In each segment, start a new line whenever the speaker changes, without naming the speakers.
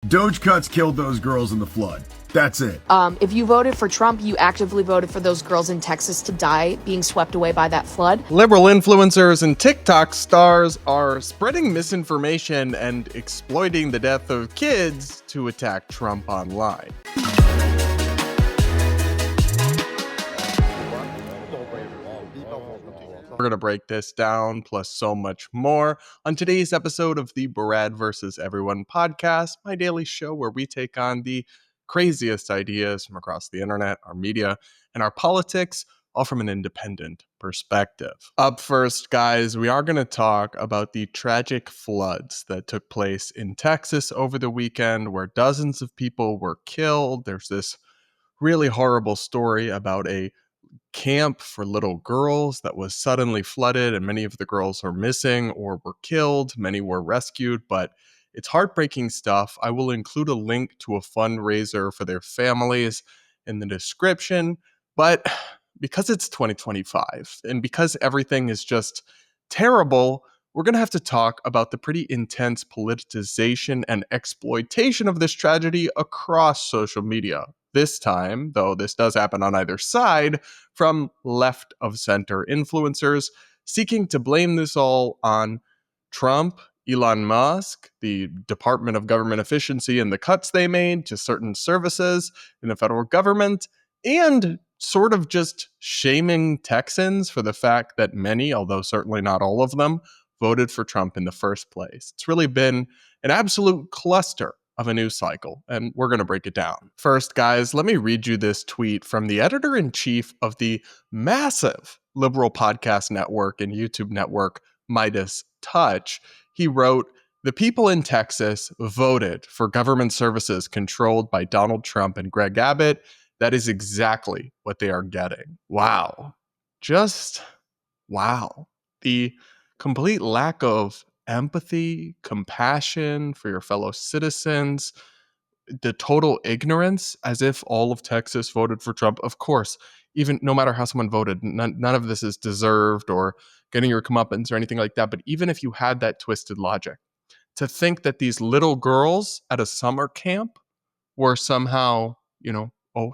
Doge cuts killed those girls in the flood. That's it.
If you voted for Trump, you actively voted for those girls in Texas to die being swept away by that flood.
Liberal influencers and TikTok stars are spreading misinformation and exploiting the death of kids to attack Trump online. We're going to break this down, plus so much more, on today's episode of the Brad vs. Everyone podcast, my daily show where we take on the craziest ideas from across the internet, our media, and our politics, all from an independent perspective. Up first, guys, we are going to talk about the tragic floods that took place in Texas over the weekend, where dozens of people were killed. There's this really horrible story about a camp for little girls that was suddenly flooded, and many of the girls are missing or were killed. Many were rescued, but it's heartbreaking stuff. I will include a link to a fundraiser for their families in the description, but because it's 2025 and because everything is just terrible, we're going to have to talk about the pretty intense politicization and exploitation of this tragedy across social media. This time, though this does happen on either side, from left of center influencers seeking to blame this all on Trump, Elon Musk, the Department of Government Efficiency and the cuts they made to certain services in the federal government, and sort of just shaming Texans for the fact that many, although certainly not all of them, voted for Trump in the first place. It's really been an absolute cluster of a news cycle, and we're going to break it down. First, guys, let me read you this tweet from the editor-in-chief of the massive liberal podcast network and YouTube network, Midas Touch. He wrote, "The people in Texas voted for government services controlled by Donald Trump and Greg Abbott. That is exactly what they are getting." Wow. Just wow. The complete lack of empathy, compassion for your fellow citizens, the total ignorance, as if all of Texas voted for Trump. Of course, even no matter how someone voted, none of this is deserved or getting your comeuppance or anything like that. But even if you had that twisted logic, to think that these little girls at a summer camp were somehow,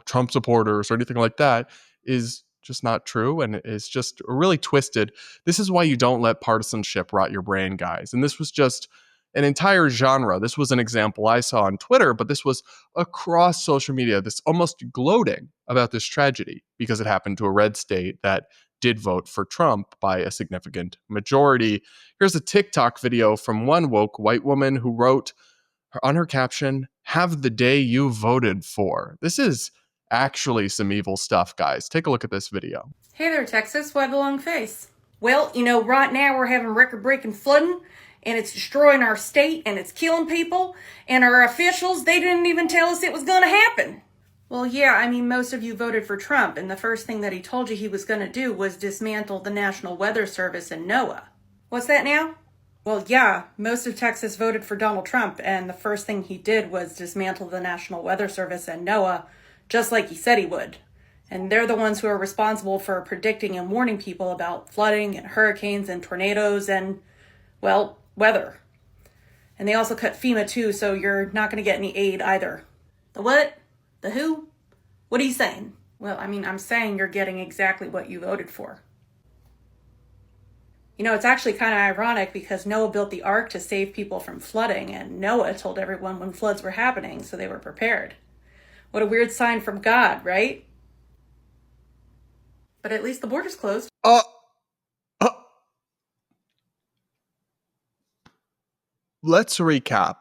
Trump supporters or anything like that is just not true, and it's just really twisted. This is why you don't let partisanship rot your brain, guys. And this was just an entire genre. This was an example I saw on Twitter, but this was across social media, this almost gloating about this tragedy because it happened to a red state that did vote for Trump by a significant majority. Here's a TikTok video from one woke white woman who wrote on her caption, "Have the day you voted for." This is actually some evil stuff, guys. Take a look at this video.
Hey there, Texas. Why the long face? Well, right now we're having record-breaking flooding, and it's destroying our state, and it's killing people, and our officials, they didn't even tell us it was going to happen. Well, yeah, most of you voted for Trump, and the first thing that he told you he was going to do was dismantle the National Weather Service and NOAA. What's that now? Well, yeah, most of Texas voted for Donald Trump, and the first thing he did was dismantle the National Weather Service and NOAA, just like he said he would. And they're the ones who are responsible for predicting and warning people about flooding and hurricanes and tornadoes and, well, weather. And they also cut FEMA too, so you're not going to get any aid either. The what? The who? What are you saying? Well, I'm saying you're getting exactly what you voted for. It's actually kind of ironic because Noah built the ark to save people from flooding, and Noah told everyone when floods were happening, so they were prepared. What a weird sign from God, right? But at least the border's closed.
Let's recap.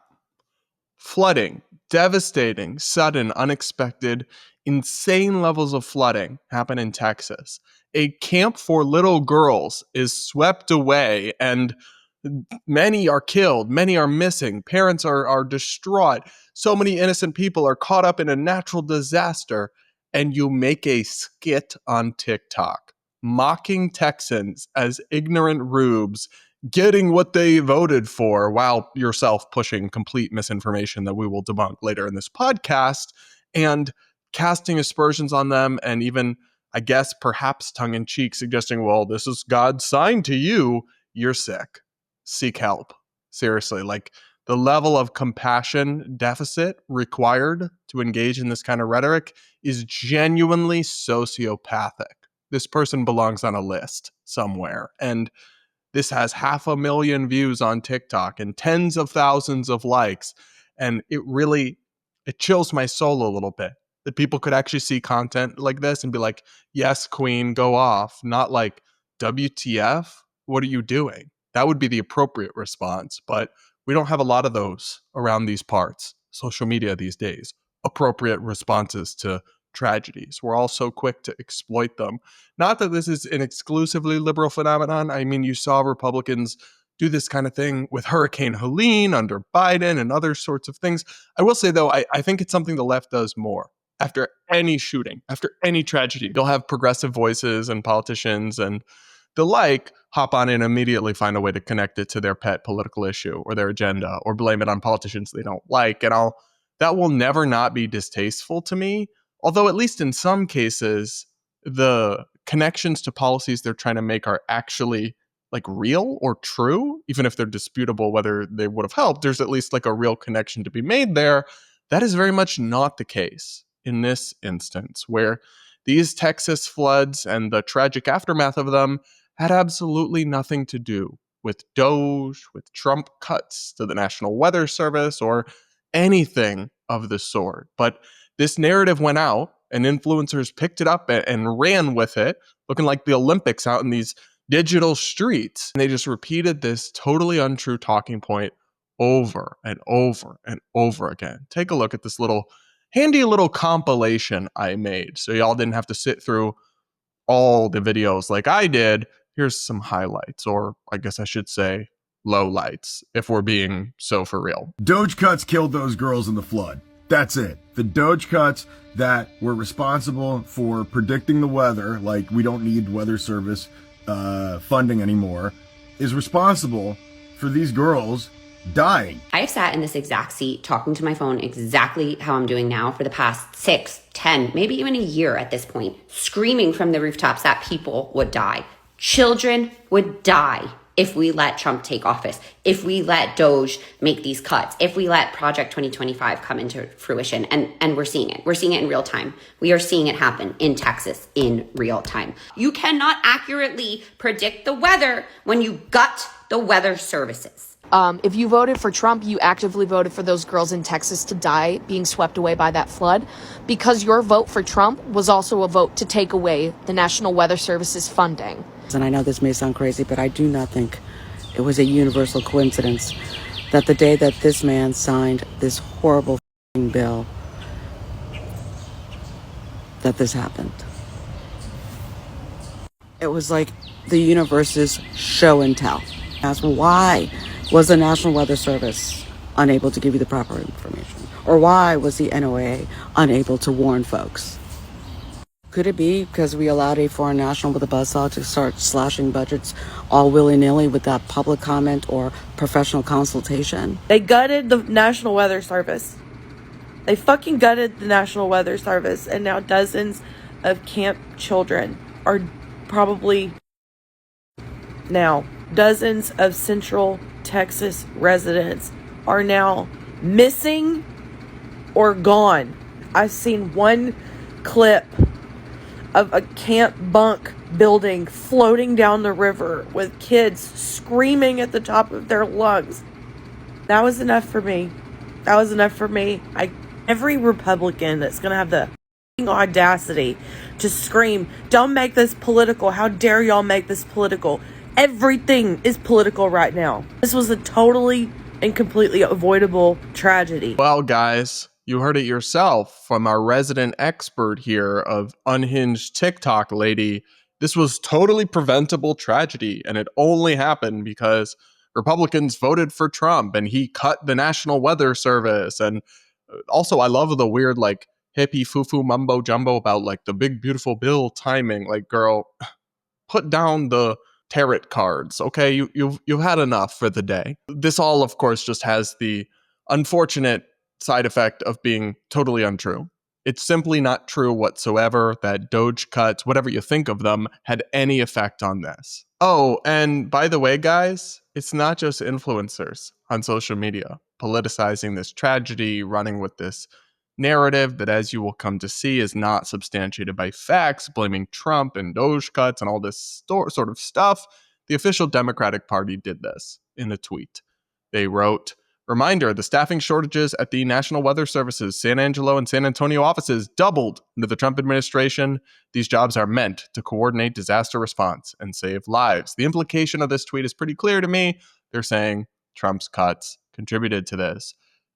Flooding, devastating, sudden, unexpected, insane levels of flooding happen in Texas. A camp for little girls is swept away, and many are killed, many are missing, parents are distraught. So many innocent people are caught up in a natural disaster, and you make a skit on TikTok mocking Texans as ignorant rubes, getting what they voted for, while yourself pushing complete misinformation that we will debunk later in this podcast, and casting aspersions on them, and even, I guess, perhaps tongue-in-cheek suggesting, well, this is God's sign to you. You're sick. Seek help. Seriously, the level of compassion deficit required to engage in this kind of rhetoric is genuinely sociopathic. This person belongs on a list somewhere. And this has 500,000 views on TikTok and tens of thousands of likes. And it chills my soul a little bit that people could actually see content like this and be like, yes, queen, go off. Not like, WTF? What are you doing? That would be the appropriate response. But we don't have a lot of those around these parts. Social media these days. Appropriate responses to tragedies. We're all so quick to exploit them. Not that this is an exclusively liberal phenomenon. I mean, you saw Republicans do this kind of thing with Hurricane Helene under Biden and other sorts of things. I will say, though, I think it's something the left does more. After any shooting, after any tragedy, you'll have progressive voices and politicians and the like hop on and immediately find a way to connect it to their pet political issue or their agenda or blame it on politicians they don't like. And that will never not be distasteful to me. Although at least in some cases, the connections to policies they're trying to make are actually like real or true, even if they're disputable whether they would have helped, there's at least like a real connection to be made there. That is very much not the case in this instance, where these Texas floods and the tragic aftermath of them had absolutely nothing to do with Doge, with Trump cuts to the National Weather Service, or anything of the sort. But this narrative went out, and influencers picked it up and ran with it, looking like the Olympics out in these digital streets. And they just repeated this totally untrue talking point over and over and over again. Take a look at this handy little compilation I made, so y'all didn't have to sit through all the videos like I did. Here's some highlights, or I guess I should say lowlights, if we're being so for real.
Doge cuts killed those girls in the flood. That's it. The Doge cuts that were responsible for predicting the weather, like we don't need weather service funding anymore, is responsible for these girls dying.
I have sat in this exact seat talking to my phone exactly how I'm doing now for the past 6, 10, maybe even a year at this point, screaming from the rooftops that people would die. Children would die if we let Trump take office, if we let Doge make these cuts, if we let Project 2025 come into fruition. And we're seeing it. We're seeing it in real time. We are seeing it happen in Texas in real time. You cannot accurately predict the weather when you gut the weather services.
If you voted for Trump, you actively voted for those girls in Texas to die being swept away by that flood, because your vote for Trump was also a vote to take away the National Weather Service's funding.
And I know this may sound crazy, but I do not think it was a universal coincidence that the day that this man signed this horrible bill, that this happened. It was like the universe's show and tell. Ask, why was the National Weather Service unable to give you the proper information? Or why was the NOAA unable to warn folks? Could it be because we allowed a foreign national with a buzzsaw to start slashing budgets all willy-nilly without public comment or professional consultation?
They gutted the National Weather Service. They fucking gutted the National Weather Service, and now dozens of camp children are probably now dozens of Central Texas residents are now missing or gone. I've seen one clip of a camp bunk building floating down the river with kids screaming at the top of their lungs. That was enough for me. That was enough for me. Every Republican that's going to have the audacity to scream, "Don't make this political. How dare y'all make this political?" Everything is political right now. This was a totally and completely avoidable tragedy.
Well, guys, you heard it yourself from our resident expert here of Unhinged TikTok lady. This was totally preventable tragedy, and it only happened because Republicans voted for Trump and he cut the National Weather Service. And also, I love the weird, like, hippie foo-foo mumbo jumbo about, like, the big beautiful bill timing. Like, girl, put down the tarot cards, okay? You've had enough for the day. This all, of course, just has the unfortunate side effect of being totally untrue. It's simply not true whatsoever that Doge cuts, whatever you think of them, had any effect on this. Oh, and by the way, guys, it's not just influencers on social media. politicizing this tragedy, running with this narrative that, as you will come to see, is not substantiated by facts, blaming Trump and Doge cuts and all this sort of stuff. The official Democratic Party did this in a tweet. They wrote, "Reminder, the staffing shortages at the National Weather Service's San Angelo and San Antonio offices doubled under the Trump administration. These jobs are meant to coordinate disaster response and save lives." The implication of this tweet is pretty clear to me. They're saying Trump's cuts contributed to this.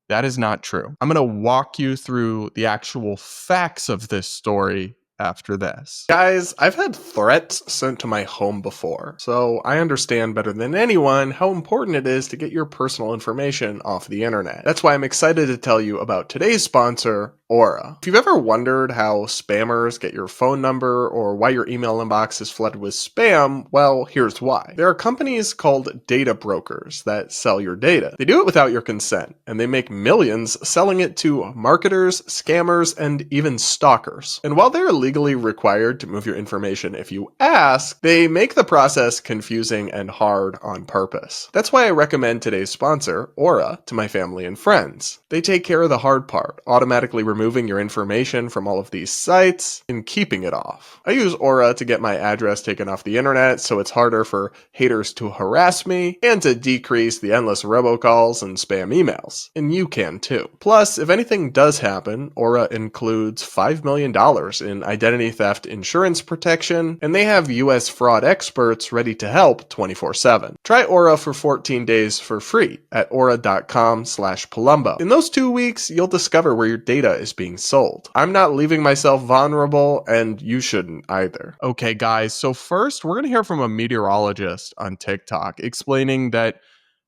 That is not true. I'm going to walk you through the actual facts of this story after this. Guys, I've had threats sent to my home before, so I understand better than anyone how important it is to get your personal information off the internet. That's why I'm excited to tell you about today's sponsor, Aura. If you've ever wondered how spammers get your phone number or why your email inbox is flooded with spam, well, here's why. There are companies called data brokers that sell your data. They do it without your consent, and they make millions selling it to marketers, scammers, and even stalkers. And while they're legally required to move your information if you ask, they make the process confusing and hard on purpose. That's why I recommend today's sponsor, Aura, to my family and friends. They take care of the hard part, automatically removing your information from all of these sites and keeping it off. I use Aura to get my address taken off the internet so it's harder for haters to harass me and to decrease the endless robocalls and spam emails. And you can too. Plus, if anything does happen, Aura includes $5 million in identity theft insurance protection, and they have US fraud experts ready to help 24/7. Try Aura for 14 days for free at aura.com/Polumbo. In those 2 weeks, you'll discover where your data is being sold. I'm not leaving myself vulnerable, and you shouldn't either. Okay, guys, so first, we're going to hear from a meteorologist on TikTok explaining that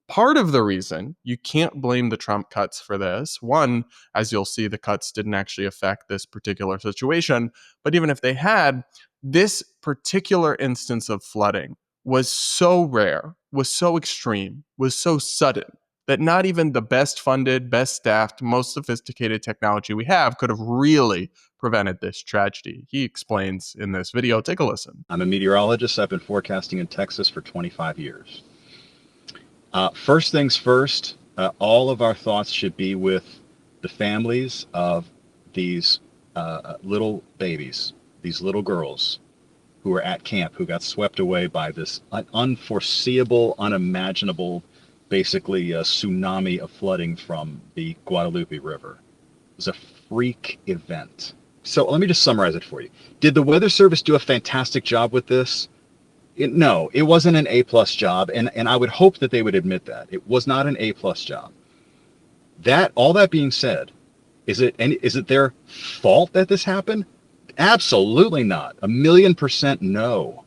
part of the reason you can't blame the Trump cuts for this, one, as you'll see, the cuts didn't actually affect this particular situation, but even if they had, this particular instance of flooding was so rare, was so extreme, was so sudden, that not even the best funded, best staffed, most sophisticated technology we have could have really prevented this tragedy. He explains in this video. Take a listen.
I'm a meteorologist. I've been forecasting in Texas for 25 years. First things first, all of our thoughts should be with the families of these little babies, these little girls who were at camp, who got swept away by this unforeseeable, unimaginable, basically a tsunami of flooding from the Guadalupe River. It was a freak event. So let me just summarize it for you. Did the Weather Service do a fantastic job with this? No, it wasn't an A-plus job, and I would hope that they would admit that. It was not an A-plus job. All that being said, is it their fault that this happened? Absolutely not. 1,000,000% no.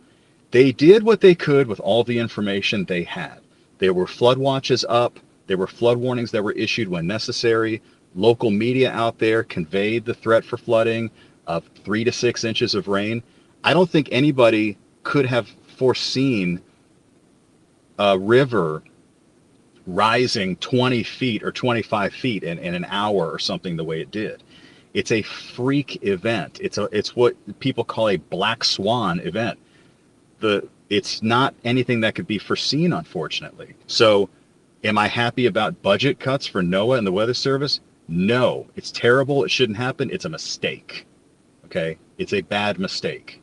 They did what they could with all the information they had. There were flood watches up. There were flood warnings that were issued when necessary. Local media out there conveyed the threat for flooding of 3 to 6 inches of rain. I don't think anybody could have foreseen a river rising 20 feet or 25 feet in an hour or something the way it did. It's a freak event. It's what people call a black swan event. It's not anything that could be foreseen, unfortunately. So am I happy about budget cuts for NOAA and the Weather Service? No, it's terrible. It shouldn't happen. It's a mistake. Okay? It's a bad mistake.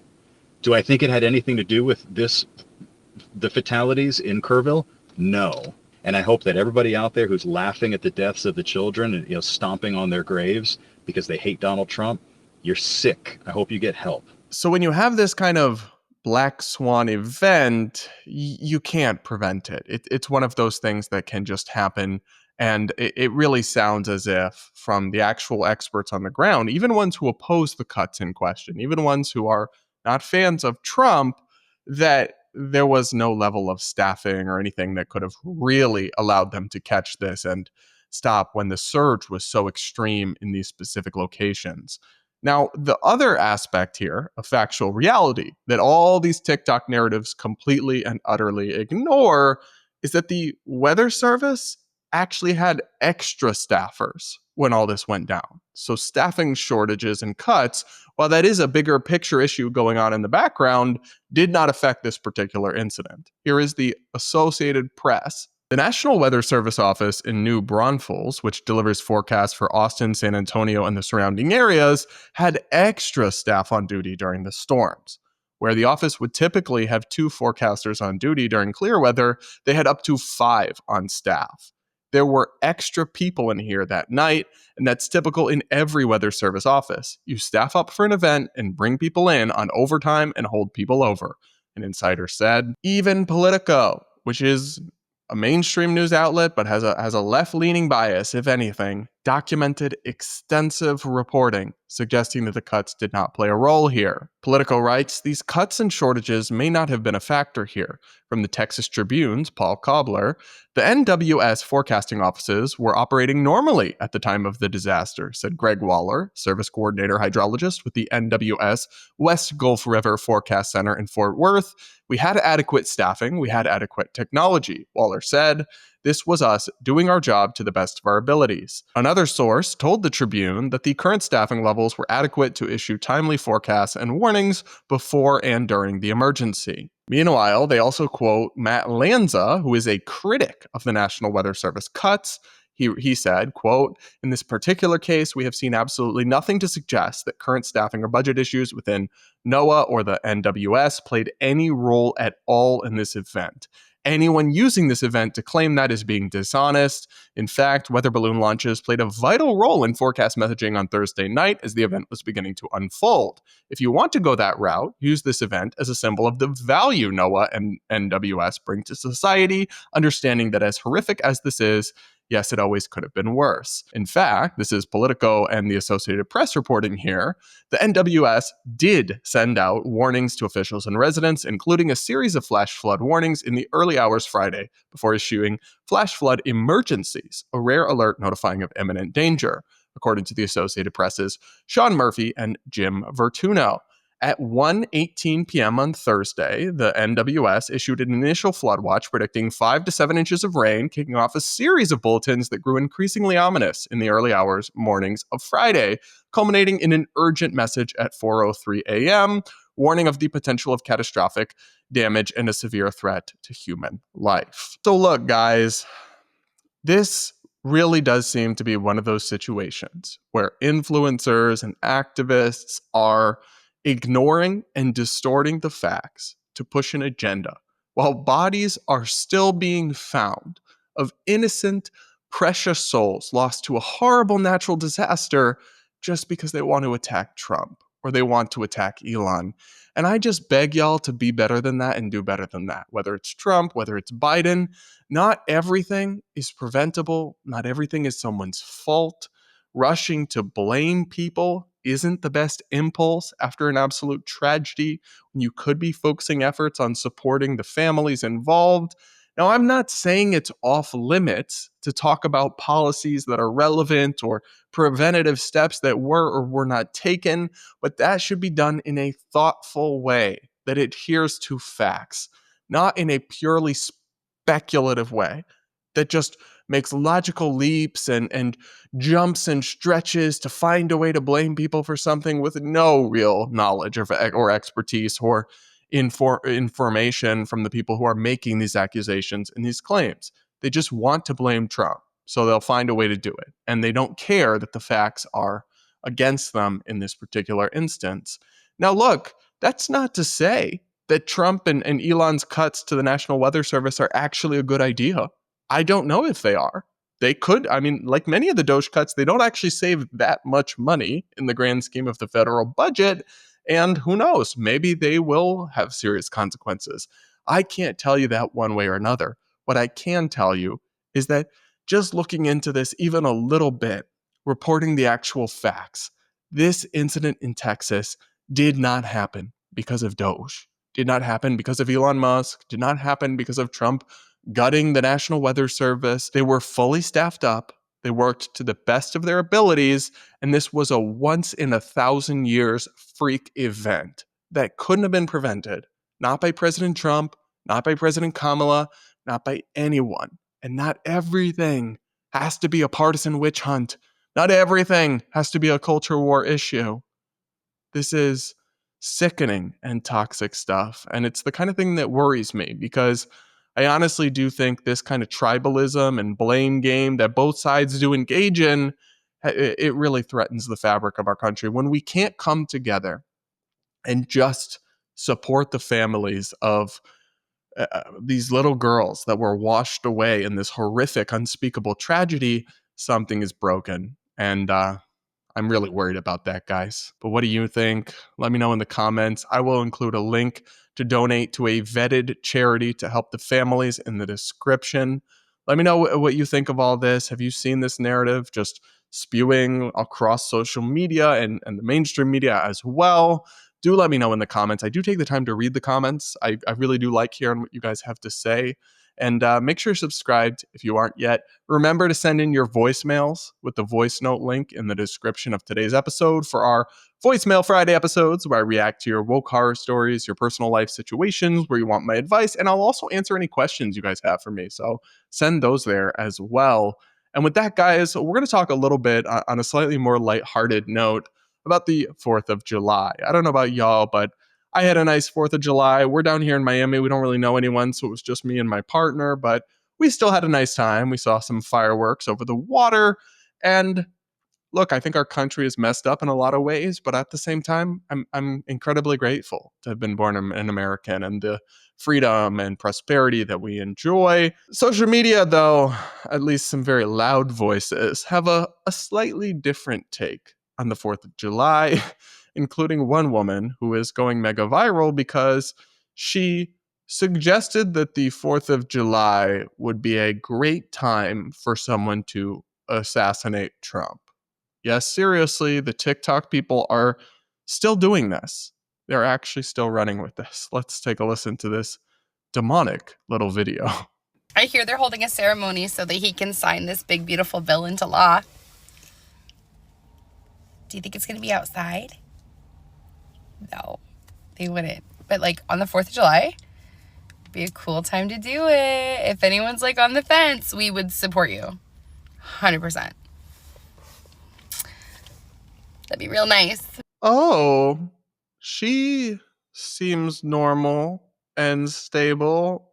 Do I think it had anything to do with the fatalities in Kerrville? No. And I hope that everybody out there who's laughing at the deaths of the children and stomping on their graves because they hate Donald Trump, you're sick. I hope you get help.
So when you have this kind of black swan event, you can't prevent it. It's one of those things that can just happen. And it really sounds as if, from the actual experts on the ground, even ones who oppose the cuts in question, even ones who are not fans of Trump, that there was no level of staffing or anything that could have really allowed them to catch this and stop when the surge was so extreme in these specific locations. Now, the other aspect here of factual reality that all these TikTok narratives completely and utterly ignore is that the Weather Service actually had extra staffers when all this went down. So staffing shortages and cuts, while that is a bigger picture issue going on in the background, did not affect this particular incident. Here is the Associated Press The National Weather Service office in New Braunfels, which delivers forecasts for Austin, San Antonio, and the surrounding areas, had extra staff on duty during the storms. Where the office would typically have 2 forecasters on duty during clear weather, they had up to 5 on staff. There were extra people in here that night, and that's typical in every weather service office. You staff up for an event and bring people in on overtime and hold people over, an insider said. Even Politico, which is a mainstream news outlet but has a left-leaning bias, if anything, documented extensive reporting suggesting that the cuts did not play a role here. Politico writes, these cuts and shortages may not have been a factor here. From the Texas Tribune's Paul Cobbler, the NWS forecasting offices were operating normally at the time of the disaster, said Greg Waller, service coordinator hydrologist with the NWS West Gulf River Forecast Center in Fort Worth. We had adequate staffing, we had adequate technology, Waller said. This was us doing our job to the best of our abilities. Another source told the Tribune that the current staffing levels were adequate to issue timely forecasts and warnings before and during the emergency. Meanwhile, they also quote Matt Lanza, who is a critic of the National Weather Service cuts. He said, quote, in this particular case, we have seen absolutely nothing to suggest that current staffing or budget issues within NOAA or the NWS played any role at all in this event. Anyone using this event to claim that is being dishonest. In fact, weather balloon launches played a vital role in forecast messaging on Thursday night as the event was beginning to unfold. If you want to go that route, use this event as a symbol of the value NOAA and NWS bring to society, understanding that as horrific as this is, yes, it always could have been worse. In fact, this is Politico and the Associated Press reporting here. The NWS did send out warnings to officials and residents, including a series of flash flood warnings in the early hours Friday before issuing flash flood emergencies, a rare alert notifying of imminent danger, according to the Associated Press's Sean Murphy and Jim Vertuno. At 1:18 p.m. on Thursday, the NWS issued an initial flood watch predicting 5 to 7 inches of rain, kicking off a series of bulletins that grew increasingly ominous in the early mornings of Friday, culminating in an urgent message at 4:03 a.m., warning of the potential of catastrophic damage and a severe threat to human life. So look, guys, this really does seem to be one of those situations where influencers and activists are ignoring and distorting the facts to push an agenda, while bodies are still being found of innocent, precious souls lost to a horrible natural disaster just because they want to attack Trump or they want to attack Elon. And I just beg y'all to be better than that and do better than that. Whether it's Trump, whether it's Biden, not everything is preventable. Not everything is someone's fault. Rushing to blame people isn't the best impulse after an absolute tragedy when you could be focusing efforts on supporting the families involved. Now, I'm not saying it's off limits to talk about policies that are relevant or preventative steps that were or were not taken, but that should be done in a thoughtful way that adheres to facts, not in a purely speculative way that just makes logical leaps and jumps and stretches to find a way to blame people for something with no real knowledge or expertise or information from the people who are making these accusations and these claims. They just want to blame Trump, so they'll find a way to do it. And they don't care that the facts are against them in this particular instance. Now, look, that's not to say that Trump and Elon's cuts to the National Weather Service are actually a good idea. I don't know if they are. They could, like many of the Doge cuts, they don't actually save that much money in the grand scheme of the federal budget. And who knows, maybe they will have serious consequences. I can't tell you that one way or another. What I can tell you is that just looking into this even a little bit, reporting the actual facts, this incident in Texas did not happen because of Doge, did not happen because of Elon Musk, did not happen because of Trump gutting the National Weather Service. They were fully staffed up. They worked to the best of their abilities, and this was a once-in-a-thousand-years freak event that couldn't have been prevented, not by President Trump, not by President Kamala, not by anyone. And not everything has to be a partisan witch hunt. Not everything has to be a culture war issue. This is sickening and toxic stuff, and it's the kind of thing that worries me because I honestly do think this kind of tribalism and blame game that both sides do engage in, it really threatens the fabric of our country. When we can't come together and just support the families of these little girls that were washed away in this horrific, unspeakable tragedy, something is broken. And I'm really worried about that, guys. But what do you think? Let me know in the comments. I will include a link to donate to a vetted charity to help the families in the description. Let me know what you think of all this. Have you seen this narrative just spewing across social media and the mainstream media as well? Do let me know in the comments. I do take the time to read the comments. I really do like hearing what you guys have to say. And make sure you're subscribed if you aren't yet. Remember to send in your voicemails with the voice note link in the description of today's episode for our Voicemail Friday episodes, where I react to your woke horror stories, your personal life situations, where you want my advice, and I'll also answer any questions you guys have for me. So send those there as well. And with that, guys, we're going to talk a little bit on a slightly more lighthearted note about the 4th of July. I don't know about y'all, but I had a nice 4th of July. We're down here in Miami. We don't really know anyone, so it was just me and my partner, but we still had a nice time. We saw some fireworks over the water. And look, I think our country is messed up in a lot of ways, but at the same time, I'm incredibly grateful to have been born an American and the freedom and prosperity that we enjoy. Social media, though, at least some very loud voices, have a slightly different take on the 4th of July, including one woman who is going mega viral because she suggested that the 4th of July would be a great time for someone to assassinate Trump. Yes, seriously, the TikTok people are still doing this. They're actually still running with this. Let's take a listen to this demonic little video.
I hear they're holding a ceremony so that he can sign this big, beautiful bill into law. Do you think it's going to be outside? No, they wouldn't. But like on the 4th of July, it'd be a cool time to do it. If anyone's like on the fence, we would support you. 100%. That'd be real nice.
Oh, she seems normal and stable.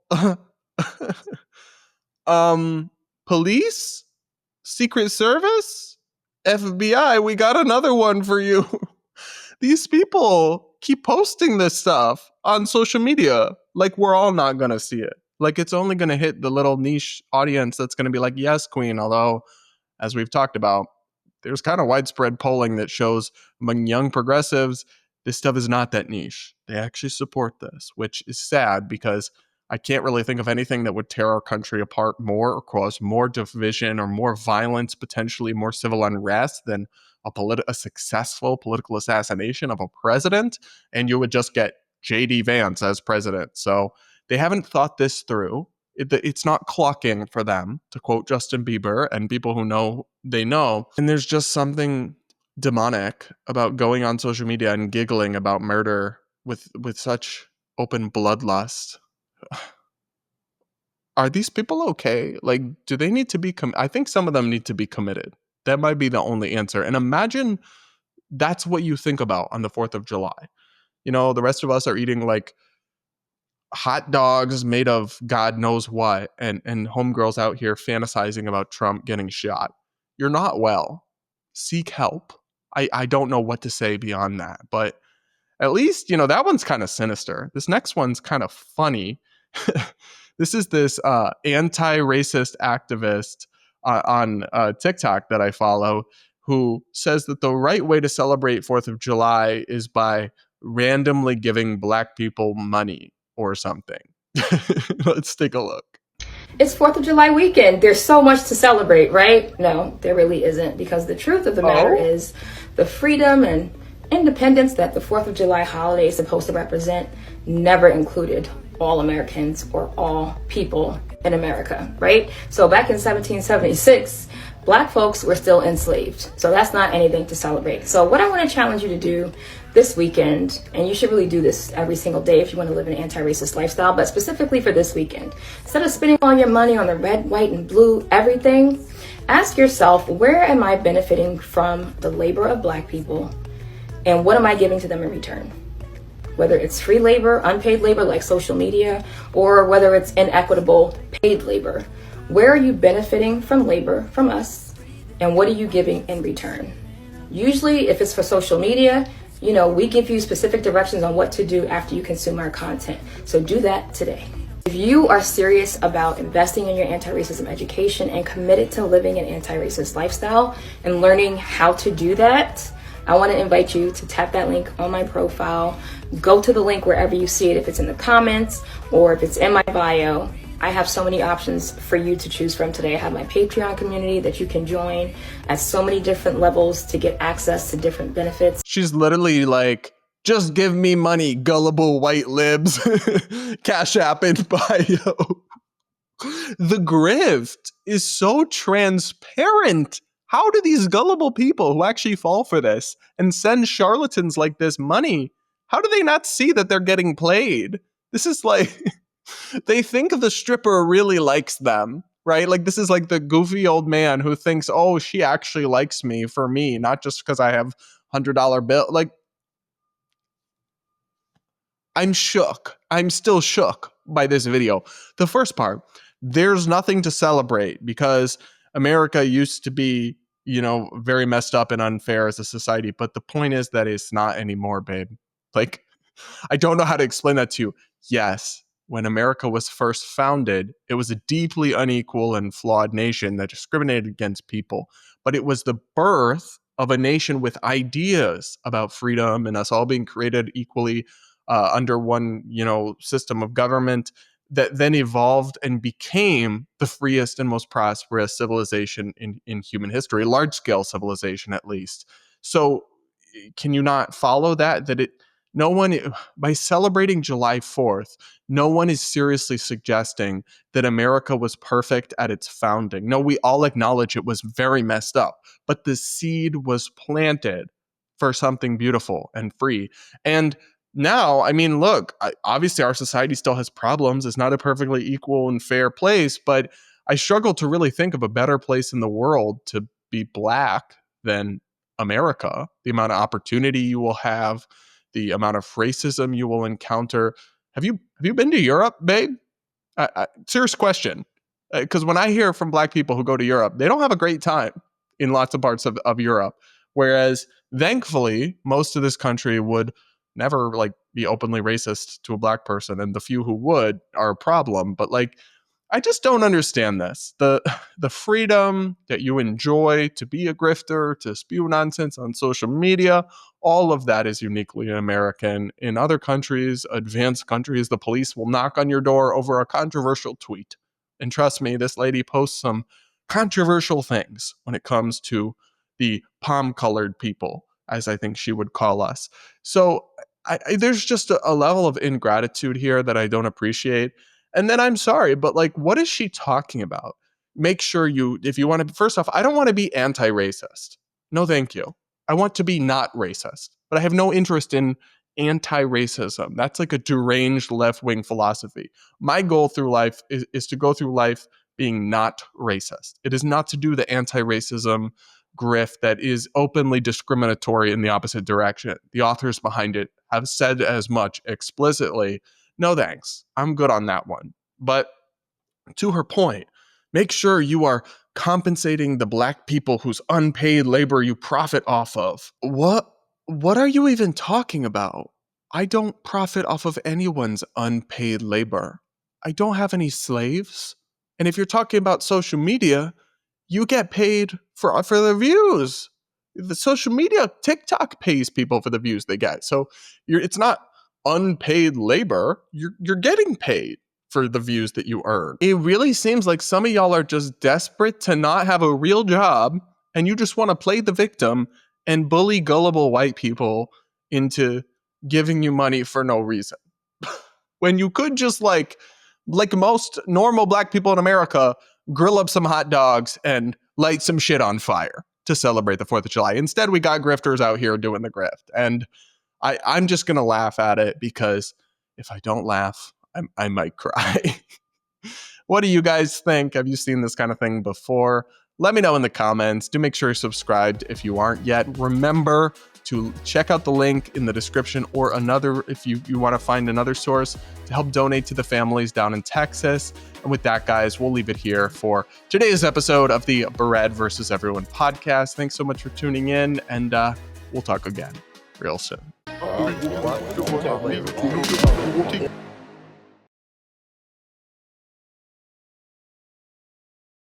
Police? Secret Service? FBI, we got another one for you. These people keep posting this stuff on social media like we're all not going to see it. Like it's only going to hit the little niche audience that's going to be like, yes, queen. Although, as we've talked about, there's kind of widespread polling that shows among young progressives, this stuff is not that niche. They actually support this, which is sad because I can't really think of anything that would tear our country apart more or cause more division or more violence, potentially more civil unrest than a successful political assassination of a president. And you would just get J.D. Vance as president. So they haven't thought this through. It's not clocking for them, to quote Justin Bieber, and people who know, they know. And there's just something demonic about going on social media and giggling about murder with such open bloodlust. Are these people okay? Like, do they need to be I think some of them need to be committed. That might be the only answer. And imagine that's what you think about on the 4th of July. You know, the rest of us are eating like hot dogs made of God knows what, and homegirls out here fantasizing about Trump getting shot. You're not well. Seek help. I don't know what to say beyond that, but at least, you know, that one's kind of sinister. This next one's kind of funny. This is this anti-racist activist on TikTok that I follow who says that the right way to celebrate 4th of July is by randomly giving black people money or something. Let's take a look.
It's 4th of July weekend. There's so much to celebrate, right? No, there really isn't, because the truth of the matter is the freedom and independence that the 4th of July holiday is supposed to represent never included all Americans or all people in America, right? So back in 1776, black folks were still enslaved. So that's not anything to celebrate. So what I want to challenge you to do this weekend, and you should really do this every single day if you want to live an anti-racist lifestyle, but specifically for this weekend, instead of spending all your money on the red, white, and blue everything, ask yourself, where am I benefiting from the labor of black people, and what am I giving to them in return? whether it's free labor, unpaid labor like social media, or whether it's inequitable paid labor. Where are you benefiting from labor from us, and what are you giving in return? Usually, if it's for social media, we give you specific directions on what to do after you consume our content. So do that today. If you are serious about investing in your anti-racism education and committed to living an anti-racist lifestyle and learning how to do that, I want to invite you to tap that link on my profile. Go to the link wherever you see it, if it's in the comments or if it's in my bio. I have so many options for you to choose from today. I have my Patreon community that you can join at so many different levels to get access to different benefits.
She's literally like, just give me money, gullible white libs. Cash App in bio. The grift is so transparent. How do these gullible people who actually fall for this and send charlatans like this money, how do they not see that they're getting played? This is like, they think the stripper really likes them, right? Like, this is like the goofy old man who thinks, oh, she actually likes me for me, not just because I have $100 bill. Like, I'm shook. I'm still shook by this video. The first part, there's nothing to celebrate because America used to be, very messed up and unfair as a society. But the point is that it's not anymore, babe. Like, I don't know how to explain that to you. Yes, when America was first founded, it was a deeply unequal and flawed nation that discriminated against people. But it was the birth of a nation with ideas about freedom and us all being created equally under one, system of government that then evolved and became the freest and most prosperous civilization in human history, large-scale civilization at least. So can you not follow that? No one, by celebrating July 4th, no one is seriously suggesting that America was perfect at its founding. No, we all acknowledge it was very messed up, but the seed was planted for something beautiful and free. And now, look, obviously our society still has problems. It's not a perfectly equal and fair place, but I struggle to really think of a better place in the world to be Black than America. The amount of opportunity you will have, the amount of racism you will encounter. Have you been to Europe, babe? Serious question. Because when I hear from Black people who go to Europe, they don't have a great time in lots of parts of Europe. Whereas, thankfully, most of this country would never be openly racist to a Black person, and the few who would are a problem. But I just don't understand this. The freedom that you enjoy to be a grifter, to spew nonsense on social media, all of that is uniquely American. In other countries, advanced countries, the police will knock on your door over a controversial tweet. And trust me, this lady posts some controversial things when it comes to the palm-colored people, as I think she would call us. So there's just a level of ingratitude here that I don't appreciate. And then I'm sorry, but what is she talking about? Make sure if you want to, first off, I don't want to be anti-racist. No, thank you. I want to be not racist, but I have no interest in anti-racism. That's like a deranged left-wing philosophy. My goal through life is to go through life being not racist. It is not to do the anti-racism grift that is openly discriminatory in the opposite direction. The authors behind it have said as much explicitly. No thanks. I'm good on that one. But to her point, make sure you are compensating the Black people whose unpaid labor you profit off of. What are you even talking about? I don't profit off of anyone's unpaid labor. I don't have any slaves. And if you're talking about social media, you get paid for the views. The social media, TikTok pays people for the views they get. So it's not unpaid labor. You're getting paid for the views that you earn. It really seems like some of y'all are just desperate to not have a real job, and you just want to play the victim and bully gullible white people into giving you money for no reason. When you could just like most normal Black people in America, grill up some hot dogs and light some shit on fire to celebrate the 4th of July. Instead, we got grifters out here doing the grift. And I'm just going to laugh at it because if I don't laugh, I might cry. What do you guys think? Have you seen this kind of thing before? Let me know in the comments. Do make sure you're subscribed if you aren't yet. Remember to check out the link in the description, or another if you want to find another source to help donate to the families down in Texas. And with that, guys, we'll leave it here for today's episode of the Barad versus Everyone podcast. Thanks so much for tuning in, and we'll talk again real soon.